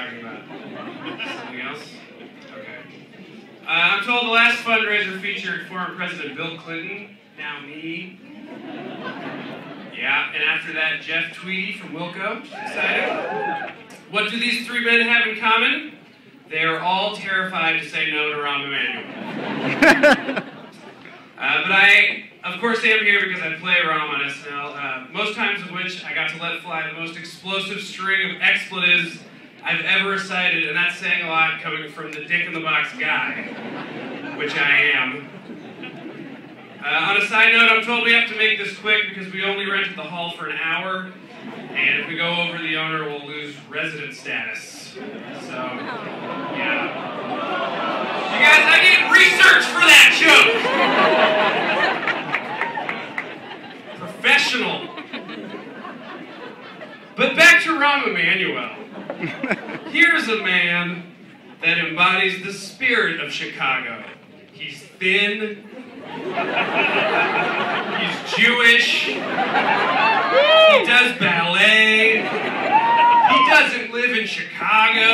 talking about? Something else? Okay. I'm told the last fundraiser featured former President Bill Clinton, now me. Yeah, and after that, Jeff Tweedy from Wilco. Exciting. What do these three men have in common? They are all terrified to say no to Rahm Emanuel. But I, of course, am here because I play Rahm on SNL, most times of which I got to let fly the most explosive string of expletives I've ever recited, and that's saying a lot coming from the dick-in-the-box guy, which I am. On a side note, I'm told we have to make this quick because we only rented the hall for an hour, and if we go over, the owner will lose resident status. So, yeah. You guys, I did research for that joke! Professional. But back to Rahm Emanuel. Here's a man that embodies the spirit of Chicago. He's thin. He's Jewish. He does ballet. He doesn't live in Chicago.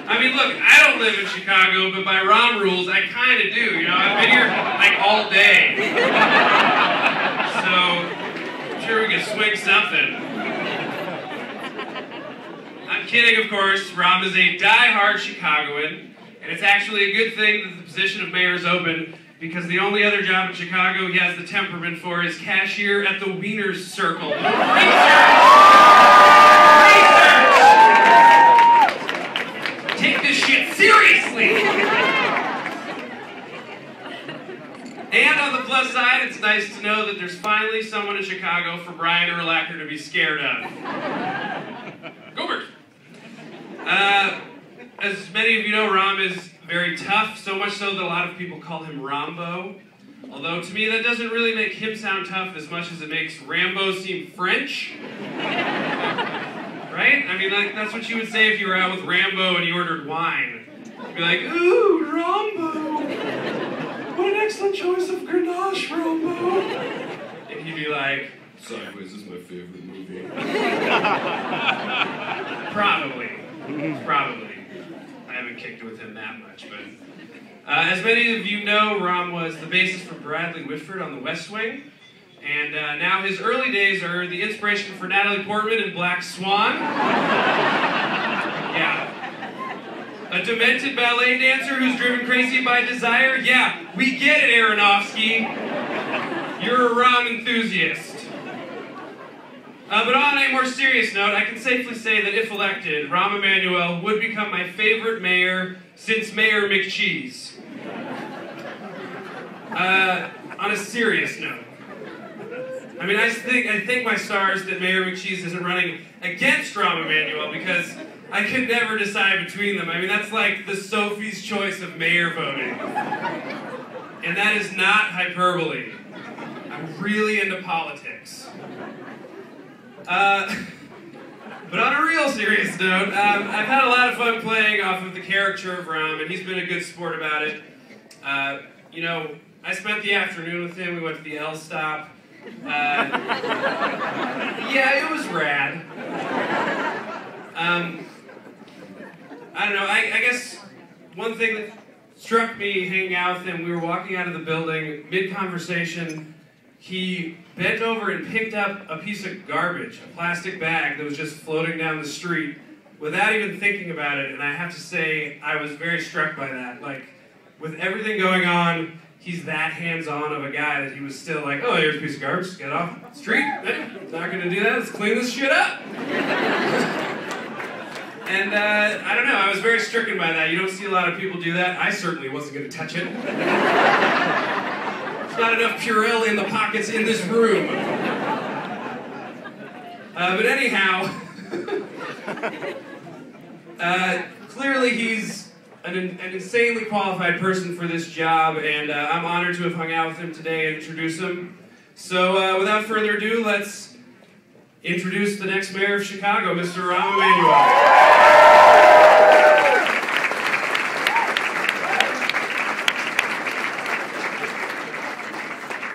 I mean, look, I don't live in Chicago, but by Rahm rules, I kind of do. You know, I've been here like all day. So, I'm sure we can swing something. I'm kidding, of course. Rahm is a die-hard Chicagoan, and it's actually a good thing that the position of mayor is open, because the only other job in Chicago he has the temperament for is cashier at the Wieners Circle. Research! Take this shit seriously! And on the plus side, it's nice to know that there's finally someone in Chicago for Brian Urlacher to be scared of. Gobert! As many of you know, Rahm is very tough, so much so that a lot of people call him Rambo. Although, to me, that doesn't really make him sound tough as much as it makes Rambo seem French. Right? I mean, like, that's what you would say if you were out with Rambo and you ordered wine. You'd be like, ooh, Rambo! What an excellent choice of Grenache, Rambo! And he'd be like, Sideways is my favorite movie. Probably. Probably. I haven't kicked with him that much, but... as many of you know, Rahm was the bassist for Bradley Whitford on The West Wing, and now his early days are the inspiration for Natalie Portman in Black Swan. Yeah. A demented ballet dancer who's driven crazy by desire? Yeah, we get it, Aronofsky. You're a Rahm enthusiast. But on a more serious note, I can safely say that if elected, Rahm Emanuel would become my favorite mayor since Mayor McCheese. On a serious note. I mean, I thank my stars that Mayor McCheese isn't running against Rahm Emanuel, because I could never decide between them. I mean, that's like the Sophie's Choice of mayor voting. And that is not hyperbole. I'm really into politics. But on a real serious note, I've had a lot of fun playing off of the character of Rahm, and he's been a good sport about it. You know, I spent the afternoon with him. We went to the L stop. Yeah, it was rad. I don't know, I guess one thing that struck me hanging out with him, we were walking out of the building, mid-conversation, he bent over and picked up a piece of garbage, a plastic bag that was just floating down the street without even thinking about it, and I have to say, I was very struck by that. Like, with everything going on, he's that hands-on of a guy that he was still like, oh, here's a piece of garbage, get it off the street. Not gonna do that, let's clean this shit up. And I don't know, I was very stricken by that. You don't see a lot of people do that. I certainly wasn't gonna touch it. There's not enough Purell in the pockets in this room. But anyhow, clearly he's an insanely qualified person for this job, and I'm honored to have hung out with him today and introduce him. So without further ado, let's introduce the next mayor of Chicago, Mr. Rahm Emanuel.